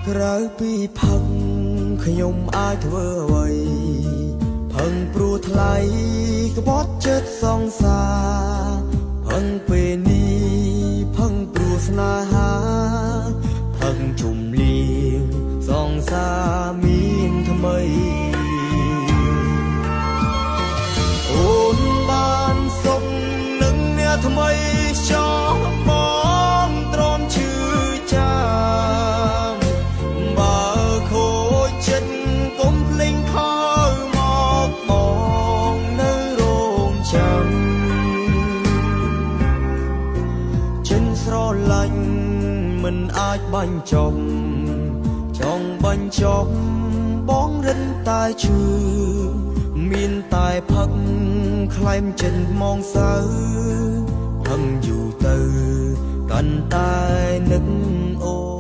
ក្រៅពីផឹកខ្ញុំអាចធ្វើអ្វីផឹងព្រោះថ្លៃក្បត់ចិត្តសង្សារផឹងពេលនេះផឹងព្រោះស្នេហាផឹងជុំលៀងសង្សារមានថ្មីអូនបានសុខនឹងអ្នកថ្មីចង់បងទ្រាំឈឺចាំបើខូចចិត្តកុំភ្លេងខើមកបងនៅរោងចាំចិនស្រឡាញ់មិនអាចបាញ់ចប់ចង់បាញ់ចប់បងរិនតែឈឺមានតែផឹកខ្លែងចិនមកសៅផឹងយូរទៅកាន់តែនឹកអូ